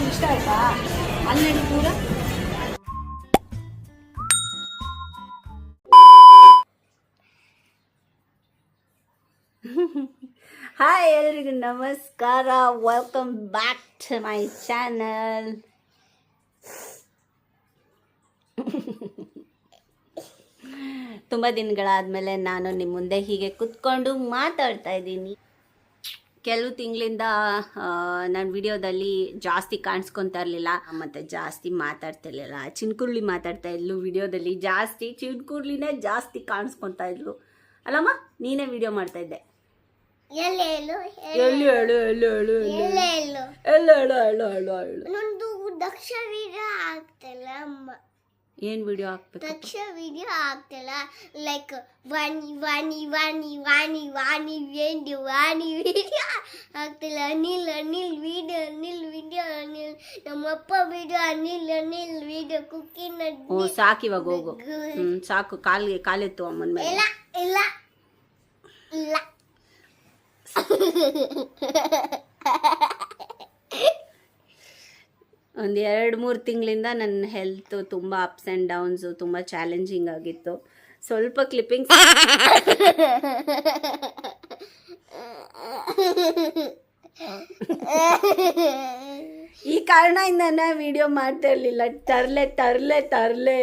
ನಂಗೆ ಇಷ್ಟ ಆಯ್ತಾ ಅಲ್ಲಿ ಪೂರ. ಹಾಯ್ ಎಲ್ರಿಗೂ ನಮಸ್ಕಾರ, welcome back to my channel. ತುಂಬ ದಿನಗಳಾದಮೇಲೆ ನಾನು ನಿಮ್ಮ ಮುಂದೆ ಹೀಗೆ ಕುತ್ಕೊಂಡು ಮಾತಾಡ್ತಾ ಇದ್ದೀನಿ. ಕೆಲವು ತಿಂಗಳಿಂದ ನಾನು ವಿಡಿಯೋದಲ್ಲಿ ಜಾಸ್ತಿ ಕಾಣಿಸ್ಕೊತಾ ಇರಲಿಲ್ಲ ಮತ್ತು ಜಾಸ್ತಿ ಮಾತಾಡ್ತಿರ್ಲಿಲ್ಲ. ಚಿನ್ಕುರ್ಲಿ ಮಾತಾಡ್ತಾ ಇದ್ಲು ವಿಡಿಯೋದಲ್ಲಿ, ಜಾಸ್ತಿ ಚಿನ್ಕುರ್ಲಿನೇ ಜಾಸ್ತಿ ಕಾಣಿಸ್ಕೊತಾ ಇದ್ಲು ಅಲ್ಲಮ್ಮ. ನೀನೇ ವಿಡಿಯೋ ಮಾಡ್ತಾ ಇದ್ದೆ. ಏನ್ ವಿಡಿಯೋ ಹಾಕ್ಬೇಕು? ದಕ್ಷ ವಿಡಿಯೋ ಆಗ್ತಿಲ್ಲ. ಲೈಕ್ ವಾಣಿ ವಾಣಿ ವಾಣಿ ವಾಣಿ ವಾಣಿ ವೇಂಡಿ ವಾಣಿ ವಿಡಿಯೋ ಆಗ್ತಿಲ್ಲ. ಅನಿಲ್ ಅನಿಲ್ ವಿಡಿಯೋ ಅನಿಲ್ ವಿಡಿಯೋ ಅನಿಲ್ ನಮ್ಮಪ್ಪ ವಿಡಿಯೋ ಅನಿಲ್ ಅನಿಲ್ ವಿಡಿಯೋ ಕುಕ್ಕಿನ. ಸಾಕು ಇವಾಗ ಹೋಗು, ಸಾಕು. ಕಾಲೆತ್ತು ಅಮ್ಮನ ಮೇಲೆ. ಇಲ್ಲ ಇಲ್ಲ ಇಲ್ಲ. ಒಂದು 2-3 ತಿಂಗಳಿಂದ ನನ್ನ ಹೆಲ್ತ್ ತುಂಬ ಅಪ್ಸ್ ಆ್ಯಂಡ್ ಡೌನ್ಸು, ತುಂಬ ಚಾಲೆಂಜಿಂಗ್ ಆಗಿತ್ತು. ಸ್ವಲ್ಪ ಕ್ಲಿಪ್ಪಿಂಗ್ಸ್ ಈ ಕಾರಣದಿಂದನೇ ವಿಡಿಯೋ ಮಾಡ್ತಾ ಇರಲಿಲ್ಲ. ತರಲೆ ತರಲೆ ತರಲೆ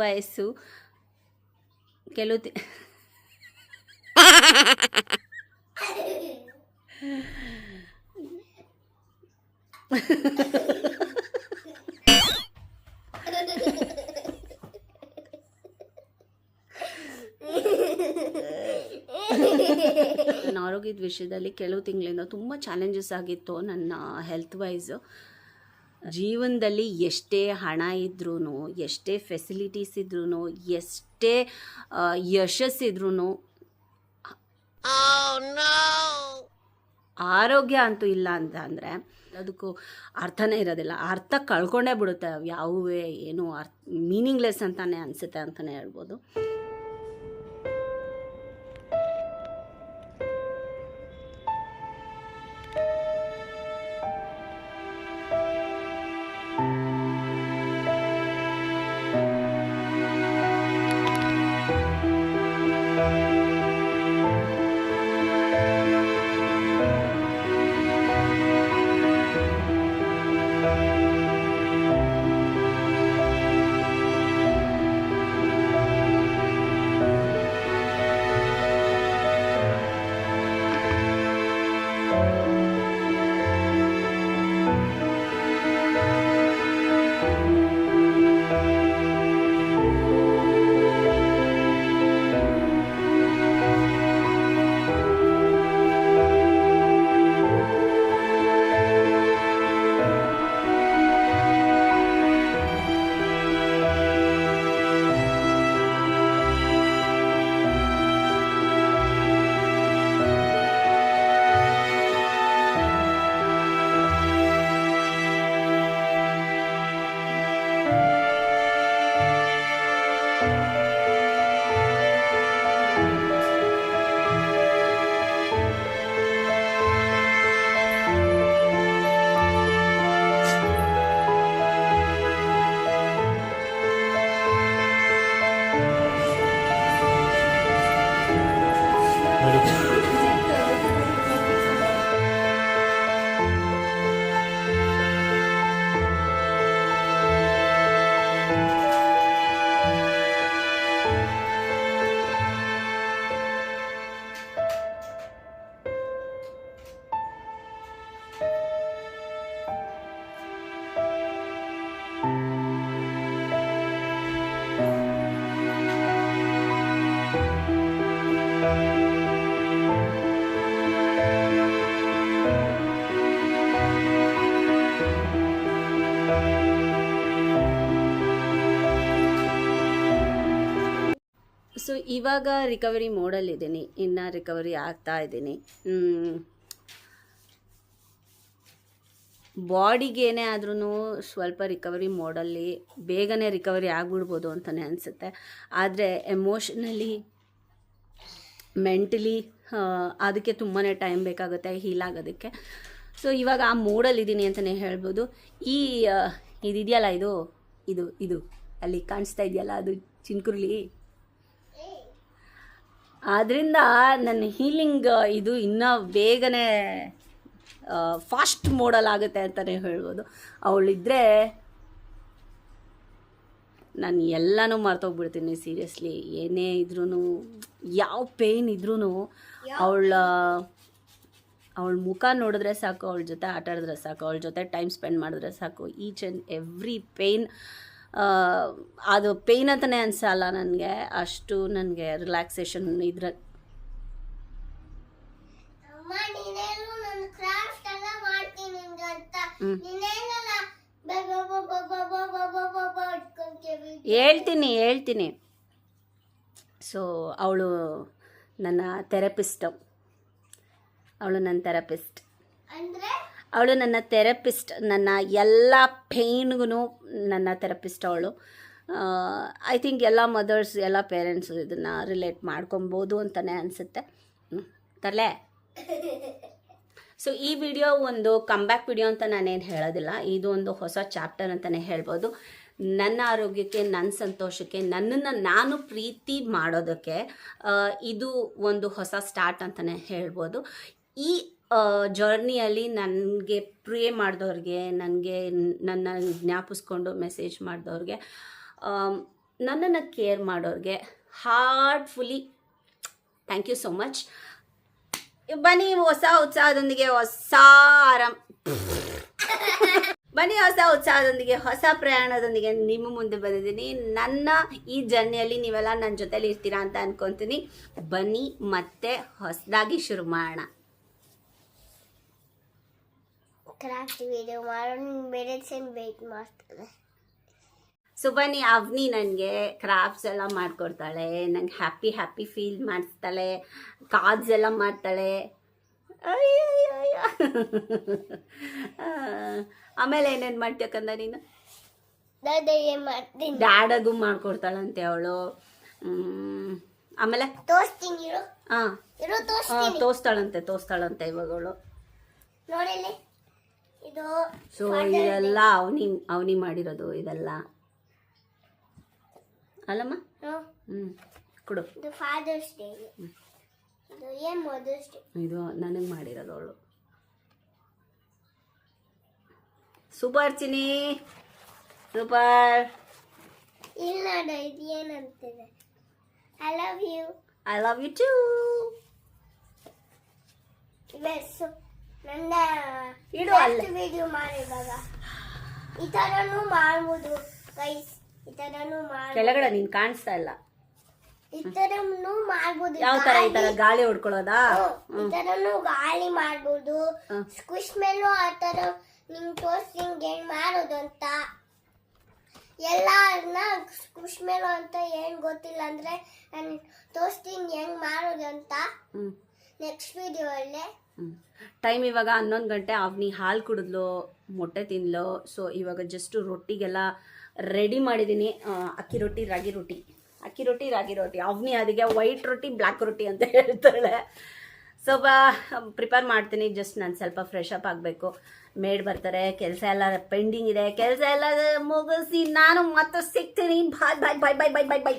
ವಯಸ್ಸು ಕೆಲವು ನನ್ನ ಆರೋಗ್ಯದ ವಿಷಯದಲ್ಲಿ ಕೆಲವು ತಿಂಗಳಿಂದ ತುಂಬ ಚಾಲೆಂಜಸ್ ಆಗಿತ್ತು ನನ್ನ ಹೆಲ್ತ್ ವೈಸು. ಜೀವನದಲ್ಲಿ ಎಷ್ಟೇ ಹಣ ಇದ್ರೂ, ಎಷ್ಟೇ ಫೆಸಿಲಿಟೀಸ್ ಇದ್ರೂ, ಎಷ್ಟೇ ಯಶಸ್ಸಿದ್ರೂ ಆರೋಗ್ಯ ಅಂತೂ ಇಲ್ಲ ಅಂತ ಅಂದರೆ ಅದಕ್ಕೂ ಅರ್ಥನೇ ಇರೋದಿಲ್ಲ. ಅರ್ಥ ಕಳ್ಕೊಂಡೇ ಬಿಡುತ್ತೆ. ಯಾವುವೇ ಏನು ಮೀನಿಂಗ್ಲೆಸ್ ಅಂತಾನೆ ಅನಿಸುತ್ತೆ ಅಂತಲೇ ಹೇಳ್ಬೋದು. ಸೊ ಇವಾಗ ರಿಕವರಿ ಮೋಡಲ್ಲಿದ್ದೀನಿ, ಇನ್ನು ರಿಕವರಿ ಆಗ್ತಾ ಇದ್ದೀನಿ. ಬಾಡಿಗೇನೇ ಆದ್ರೂ ಸ್ವಲ್ಪ ರಿಕವರಿ ಮೋಡಲ್ಲಿ ಬೇಗನೆ ರಿಕವರಿ ಆಗಿಬಿಡ್ಬೋದು ಅಂತಲೇ ಅನಿಸುತ್ತೆ. ಆದರೆ ಎಮೋಷ್ನಲಿ, ಮೆಂಟಲಿ ಅದಕ್ಕೆ ತುಂಬಾ ಟೈಮ್ ಬೇಕಾಗುತ್ತೆ ಹೀಲ್ ಆಗೋದಕ್ಕೆ. ಸೊ ಇವಾಗ ಆ ಮೂಡಲ್ಲಿದ್ದೀನಿ ಅಂತಲೇ ಹೇಳ್ಬೋದು. ಇದಿದೆಯಲ್ಲ ಇದು ಇದು ಇದು ಅಲ್ಲಿ ಕಾಣಿಸ್ತಾ ಇದೆಯಲ್ಲ ಅದು ಚಿನ್ಕುರುಳಿ, ಆದ್ದರಿಂದ ನನ್ನ ಹೀಲಿಂಗ್ ಇದು ಇನ್ನೂ ಬೇಗನೆ ಫಾಸ್ಟ್ ಮೋಡಲಾಗುತ್ತೆ ಅಂತಲೇ ಹೇಳ್ಬೋದು. ಅವಳಿದ್ದರೆ ನಾನು ಎಲ್ಲನೂ ಮರ್ತೋಗ್ಬಿಡ್ತೀನಿ ಸೀರಿಯಸ್ಲಿ. ಏನೇ ಇದ್ರೂ, ಯಾವ ಪೇಯ್ನ್ ಇದ್ರೂ ಅವಳ ಮುಖ ನೋಡಿದ್ರೆ ಸಾಕು, ಅವಳ ಜೊತೆ ಆಟ ಆಡಿದ್ರೆ ಸಾಕು, ಅವಳ ಜೊತೆ ಟೈಮ್ ಸ್ಪೆಂಡ್ ಮಾಡಿದ್ರೆ ಸಾಕು. ಈಚ್ ಆ್ಯಂಡ್ ಎವ್ರಿ ಪೇಯ್ನ್, ಅದು ಪೇಯ್ನ್ ಅಂತಲೇ ಅನಿಸಲ್ಲ ನನಗೆ, ಅಷ್ಟು ನನಗೆ ರಿಲ್ಯಾಕ್ಸೇಷನ್ ಇದ್ರ. ಹೇಳ್ತೀನಿ. ಸೊ ಅವಳು ನನ್ನ ಥೆರಪಿಸ್ಟ್, ನನ್ನ ಎಲ್ಲ ಪೇಯ್ನ್ಗೂ ನನ್ನ ಥೆರಪಿಸ್ಟ್ ಅವಳು. ಐ ಥಿಂಕ್ ಎಲ್ಲ ಮದರ್ಸ್, ಎಲ್ಲ ಪೇರೆಂಟ್ಸು ಇದನ್ನು ರಿಲೇಟ್ ಮಾಡ್ಕೊಬೋದು ಅಂತಲೇ ಅನಿಸುತ್ತೆ. ತರಲೆ. ಸೊ ಈ ವಿಡಿಯೋ ಒಂದು ಕಮ್ಬ್ಯಾಕ್ ವಿಡಿಯೋ ಅಂತ ನಾನೇನು ಹೇಳೋದಿಲ್ಲ, ಇದು ಒಂದು ಹೊಸ ಚಾಪ್ಟರ್ ಅಂತಲೇ ಹೇಳ್ಬೋದು. ನನ್ನ ಆರೋಗ್ಯಕ್ಕೆ, ನನ್ನ ಸಂತೋಷಕ್ಕೆ, ನನ್ನನ್ನು ನಾನು ಪ್ರೀತಿ ಮಾಡೋದಕ್ಕೆ ಇದು ಒಂದು ಹೊಸ ಸ್ಟಾರ್ಟ್ ಅಂತಲೇ ಹೇಳ್ಬೋದು. ಈ ಜರ್ನಿಯಲ್ಲಿ ನನಗೆ ಪ್ರೇ ಮಾಡಿದವ್ರಿಗೆ, ನನ್ನ ಜ್ಞಾಪಿಸ್ಕೊಂಡು ಮೆಸೇಜ್ ಮಾಡಿದವ್ರಿಗೆ, ನನ್ನನ್ನು ಕೇರ್ ಮಾಡೋರಿಗೆ heartfully thank you so much. ಬನ್ನಿ ಹೊಸ ಉತ್ಸಾಹದೊಂದಿಗೆ, ಹೊಸ ಪ್ರಯಾಣದೊಂದಿಗೆ ನಿಮ್ಮ ಮುಂದೆ ಬಂದಿದ್ದೀನಿ. ನನ್ನ ಈ ಜರ್ನಿಯಲ್ಲಿ ನೀವೆಲ್ಲ ನನ್ನ ಜೊತೆಲಿ ಇರ್ತೀರಾ ಅಂತ ಅನ್ಕೊತೀನಿ. ಬನ್ನಿ ಮತ್ತೆ ಹೊಸದಾಗಿ ಶುರು ಮಾಡೋಣ. ಕ್ರಾಫ್ಟ್ ವಿಡಿಯೋ ಮಾಡೋಣ, ಮೆಡಿಸಿನ್ ವೇಟ್ ಮಾಡ್ತಾರೆ. ಸೊ ಬನ್ನಿ, ಅವ್ನಿ ನನಗೆ ಕ್ರಾಫ್ಟ್ಸ್ ಎಲ್ಲ ಮಾಡಿಕೊಡ್ತಾಳೆ, ನಂಗೆ ಹ್ಯಾಪಿ ಫೀಲ್ ಮಾಡಿಸ್ತಾಳೆ, ಕಾರ್ಡ್ಸ್ ಎಲ್ಲ ಮಾಡ್ತಾಳೆ. ಅಯ್ಯಯ್ಯ. ಆಮೇಲೆ ಏನೇನು ಮಾಡ್ತೀಯ ಕಂದ ನೀನು? ಡ್ಯಾಡಗೂ ಮಾಡ್ಕೊಡ್ತಾಳಂತೆ ಅವಳು. ಆಮೇಲೆ ತೋರಿಸ್ತಾಳಂತೆ ಇವಾಗ ಅವಳು. ಸೊ ಇದೆಲ್ಲ ಅವನಿ ಮಾಡಿರೋದು ಇದೆಲ್ಲ ಅಲ್ಲಮ್ಮ. ಕೊಡು. ಇದು ನನಗೆ ಮಾಡಿರೋದು ಅವಳು. ಸೂಪರ್ ಚಿನಿ, ಸೂಪರ್. ಇಲ್ಲ ಇದು ಏನಂತಿದೆ? I love you too. ನನ್ನ ವಿಡಿಯೋ ಮಾಡಿದಾಗ ಈ ತರನು ಮಾಡ್ಬೋದು ಗೈಸ್, ಈ ತರನು ಕೆಳಗಡೆ ನೀನ್ ಕಾಣಿಸ್ತಾ ಇಲ್ಲ. ಈ ತರನು ಮಾಡ್ಬೋದು. ಯಾವ ತರ? ಈ ತರ ಗಾಳಿ ಹೊಡ್ಕೊಳ್ಳೋದಾ? ಈ ತರನು ಗಾಳಿ ಮಾಡ್ಬೋದು. ಸ್ಕ್ವಿಶ್ ಮೇಲೂ ಆ ತರ ನಿಂಗೆ ತೋರಿಸ್ತೀನಿ ಹೆಂಗ್ ಮಾಡೋದು ಅಂತ. ಎಲ್ಲ ಸ್ಕ್ವಿಶ್ ಮೇಲೂ ಅಂತ ಏನ್ ಗೊತ್ತಿಲ್ಲ ಅಂದ್ರೆ ನಾನು ತೋರಿಸ್ತೀನಿ ಹೆಂಗ್ ಮಾಡೋದು ಅಂತ ನೆಕ್ಸ್ಟ್ ವಿಡಿಯೋ ಅಲ್ಲೇ. ಟೈಮ್ ಇವಾಗ 11 ಗಂಟೆ. ಅವ್ನಿ ಹಾಲು ಕುಡಿದ್ಲು, ಮೊಟ್ಟೆ ತಿನ್ಲು. ಸೊ ಇವಾಗ ಜಸ್ಟ್ ರೊಟ್ಟಿಗೆಲ್ಲ ರೆಡಿ ಮಾಡಿದ್ದೀನಿ. ಅಕ್ಕಿ ರೊಟ್ಟಿ, ರಾಗಿ ರೊಟ್ಟಿ. ಅವ್ನಿ ಅದಕ್ಕೆ ವೈಟ್ ರೊಟ್ಟಿ, ಬ್ಲ್ಯಾಕ್ ರೊಟ್ಟಿ ಅಂತ ಹೇಳ್ತಾಳೆ. ಸ್ವಲ್ಪ ಪ್ರಿಪೇರ್ ಮಾಡ್ತೀನಿ. ಜಸ್ಟ್ ನಾನು ಸ್ವಲ್ಪ ಫ್ರೆಶ್ ಅಪ್ ಆಗಬೇಕು. ಮೇಡ್ ಬರ್ತಾರೆ, ಕೆಲಸ ಎಲ್ಲ ಪೆಂಡಿಂಗ್ ಇದೆ. ಕೆಲಸ ಎಲ್ಲ ಮುಗಿಸಿ ನಾನು ಮತ್ತೆ ಸಿಗ್ತೀನಿ. ಬಾಯ್.